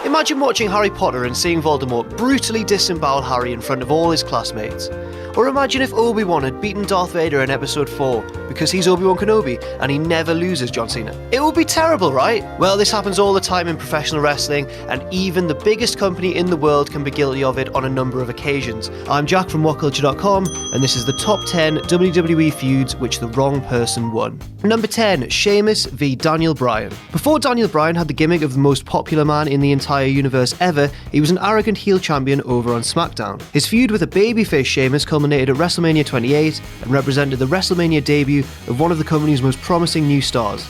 Imagine watching Harry Potter and seeing Voldemort brutally disembowel Harry in front of all his classmates. Or imagine if Obi-Wan had beaten Darth Vader in episode 4, because he's Obi-Wan Kenobi and he never loses John Cena. It would be terrible, right? Well, this happens all the time in professional wrestling, and even the biggest company in the world can be guilty of it on a number of occasions. I'm Jack from WhatCulture.com, and this is the top 10 WWE feuds which the wrong person won. Number 10, Sheamus v Daniel Bryan. Before Daniel Bryan had the gimmick of the most popular man in the entire universe ever, he was an arrogant heel champion over on SmackDown. His feud with a babyface Sheamus culminated at WrestleMania 28 and represented the WrestleMania debut of one of the company's most promising new stars.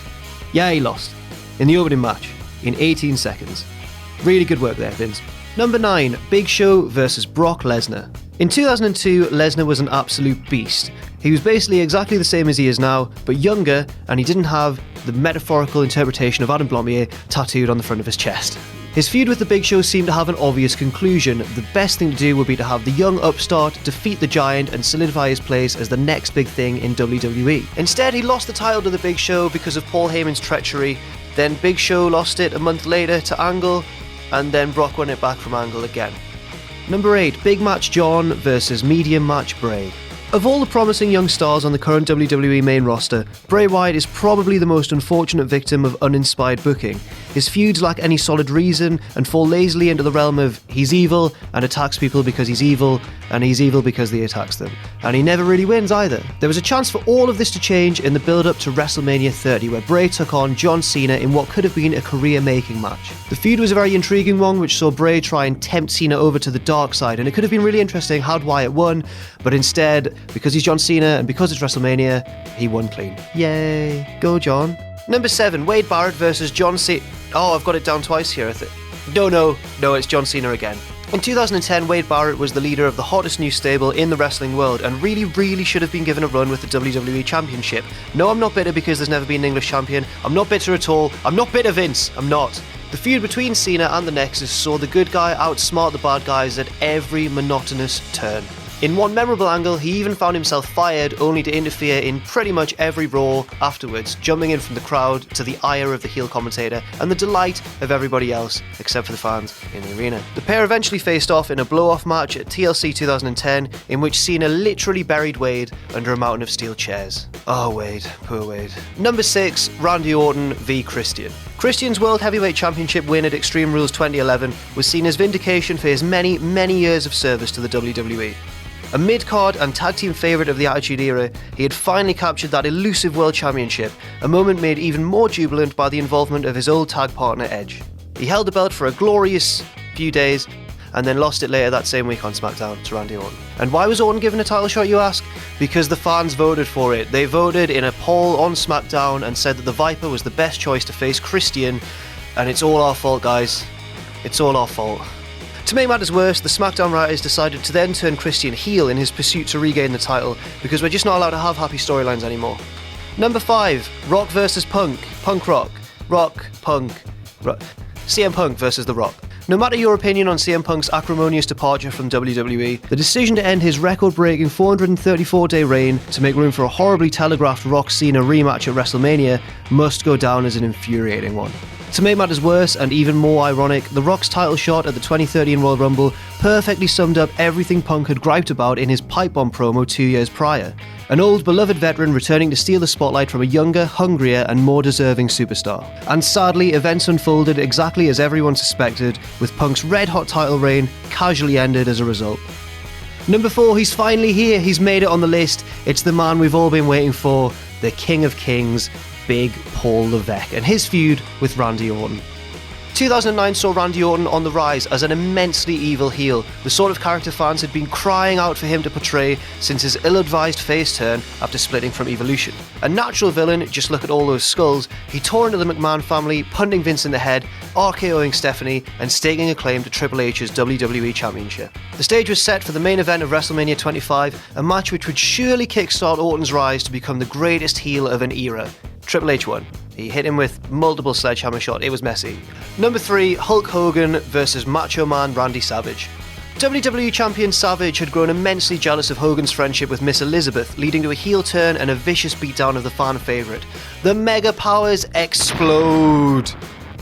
Yeah, he lost in the opening match in 18 seconds. Really good work there, Vince. Number 9, Big Show versus Brock Lesnar. In 2002, Lesnar was an absolute beast. He was basically exactly the same as he is now, but younger, and he didn't have the metaphorical interpretation of Adam Blombier tattooed on the front of his chest. His feud with the Big Show seemed to have an obvious conclusion. The best thing to do would be to have the young upstart defeat the giant and solidify his place as the next big thing in WWE. Instead, he lost the title to the Big Show because of Paul Heyman's treachery. Then Big Show lost it a month later to Angle, and then Brock won it back from Angle again. Number 8, Big Match John versus Medium Match Bray. Of all the promising young stars on the current WWE main roster, Bray Wyatt is probably the most unfortunate victim of uninspired booking. His feuds lack any solid reason and fall lazily into the realm of he's evil and attacks people because he's evil, and he's evil because he attacks them. And he never really wins either. There was a chance for all of this to change in the build-up to WrestleMania 30, where Bray took on John Cena in what could have been a career-making match. The feud was a very intriguing one, which saw Bray try and tempt Cena over to the dark side, and it could have been really interesting had Wyatt won, but instead, because he's John Cena and because it's WrestleMania, he won clean. Yay, go John. Number 7, Wade Barrett versus John Cena. Oh, I've got it down twice here, I think. No, it's John Cena again. In 2010, Wade Barrett was the leader of the hottest new stable in the wrestling world and really should have been given a run with the WWE Championship. No, I'm not bitter because there's never been an English champion. I'm not bitter at all. I'm not bitter, Vince. I'm not. The feud between Cena and the Nexus saw the good guy outsmart the bad guys at every monotonous turn. In one memorable angle, he even found himself fired, only to interfere in pretty much every Raw afterwards, jumping in from the crowd to the ire of the heel commentator and the delight of everybody else except for the fans in the arena. The pair eventually faced off in a blow-off match at TLC 2010, in which Cena literally buried Wade under a mountain of steel chairs. Oh, Wade. Poor Wade. Number 6, Randy Orton v Christian. Christian's World Heavyweight Championship win at Extreme Rules 2011 was seen as vindication for his many years of service to the WWE. A mid-card and tag team favourite of the Attitude Era, he had finally captured that elusive World Championship, a moment made even more jubilant by the involvement of his old tag partner Edge. He held the belt for a glorious few days, and then lost it later that same week on SmackDown to Randy Orton. And why was Orton given a title shot, you ask? Because the fans voted for it. They voted in a poll on SmackDown and said that the Viper was the best choice to face Christian, and it's all our fault, guys. It's all our fault. To make matters worse, the SmackDown writers decided to then turn Christian heel in his pursuit to regain the title, because we're just not allowed to have happy storylines anymore. Number 5, Rock versus Punk. Punk Rock. Rock, Punk. CM Punk versus The Rock. No matter your opinion on CM Punk's acrimonious departure from WWE, the decision to end his record-breaking 434-day reign to make room for a horribly telegraphed Rock-Cena rematch at WrestleMania must go down as an infuriating one. To make matters worse, and even more ironic, The Rock's title shot at the 2013 Royal Rumble perfectly summed up everything Punk had griped about in his pipe bomb promo 2 years prior. An old, beloved veteran returning to steal the spotlight from a younger, hungrier, and more deserving superstar. And sadly, events unfolded exactly as everyone suspected, with Punk's red-hot title reign casually ended as a result. Number 4, he's finally here, he's made it on the list. It's the man we've all been waiting for, the King of Kings, Big Paul Levesque, and his feud with Randy Orton. 2009 saw Randy Orton on the rise as an immensely evil heel, the sort of character fans had been crying out for him to portray since his ill-advised face turn after splitting from Evolution. A natural villain, just look at all those skulls, he tore into the McMahon family, punting Vince in the head, RKOing Stephanie, and staking a claim to Triple H's WWE Championship. The stage was set for the main event of WrestleMania 25, a match which would surely kickstart Orton's rise to become the greatest heel of an era. Triple H won. He hit him with multiple sledgehammer shots. It was messy. Number 3, Hulk Hogan versus Macho Man Randy Savage. WWE Champion Savage had grown immensely jealous of Hogan's friendship with Miss Elizabeth, leading to a heel turn and a vicious beatdown of the fan favourite. The Mega Powers explode!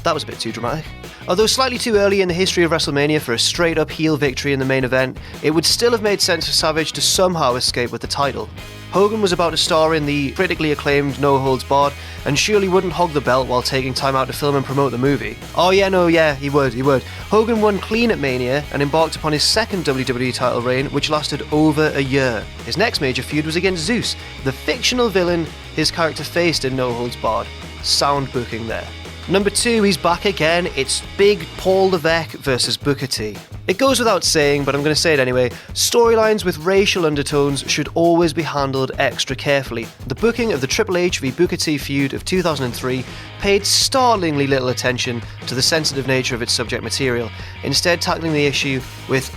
That was a bit too dramatic. Although slightly too early in the history of WrestleMania for a straight-up heel victory in the main event, it would still have made sense for Savage to somehow escape with the title. Hogan was about to star in the critically acclaimed No Holds Barred, and surely wouldn't hog the belt while taking time out to film and promote the movie. Oh yeah, he would. Hogan won clean at Mania and embarked upon his second WWE title reign, which lasted over a year. His next major feud was against Zeus, the fictional villain his character faced in No Holds Barred. Sound booking there. Number 2, he's back again. It's Big Paul Levesque versus Booker T. It goes without saying, but I'm going to say it anyway, storylines with racial undertones should always be handled extra carefully. The booking of the Triple H v Booker T feud of 2003 paid startlingly little attention to the sensitive nature of its subject material, instead tackling the issue with,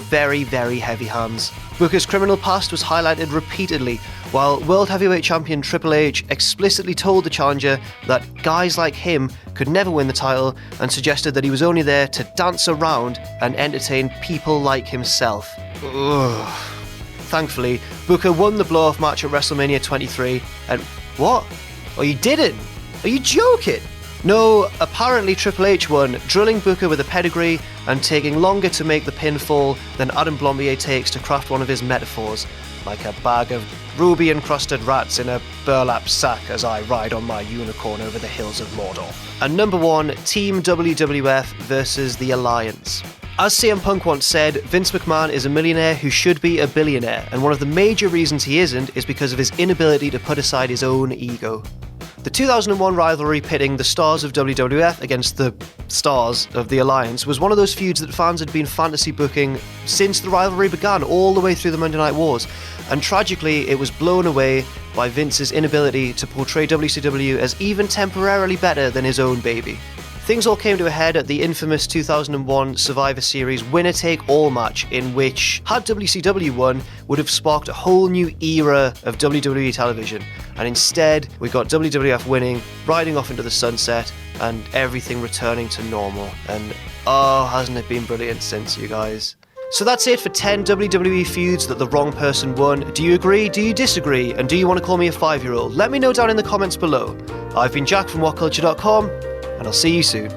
very, very heavy hands. Booker's criminal past was highlighted repeatedly, while World Heavyweight Champion Triple H explicitly told the challenger that guys like him could never win the title and suggested that he was only there to dance around and entertain people like himself. Ugh. Thankfully, Booker won the blow-off match at WrestleMania 23 and... What? Oh, you didn't? Are you joking? No, apparently Triple H won, drilling Booker with a pedigree and taking longer to make the pinfall than Adam Blombier takes to craft one of his metaphors, like a bag of ruby-encrusted rats in a burlap sack as I ride on my unicorn over the hills of Mordor. And number 1, Team WWF versus The Alliance. As CM Punk once said, Vince McMahon is a millionaire who should be a billionaire, and one of the major reasons he isn't is because of his inability to put aside his own ego. The 2001 rivalry pitting the stars of WWF against the stars of The Alliance was one of those feuds that fans had been fantasy booking since the rivalry began, all the way through the Monday Night Wars, and tragically it was blown away by Vince's inability to portray WCW as even temporarily better than his own baby. Things all came to a head at the infamous 2001 Survivor Series winner-take-all match, in which, had WCW won, would have sparked a whole new era of WWE television. And instead, we got WWF winning, riding off into the sunset, and everything returning to normal. And hasn't it been brilliant since, you guys? So that's it for 10 WWE feuds that the wrong person won. Do you agree? Do you disagree? And do you want to call me a 5-year-old? Let me know down in the comments below. I've been Jack from WhatCulture.com, and I'll see you soon.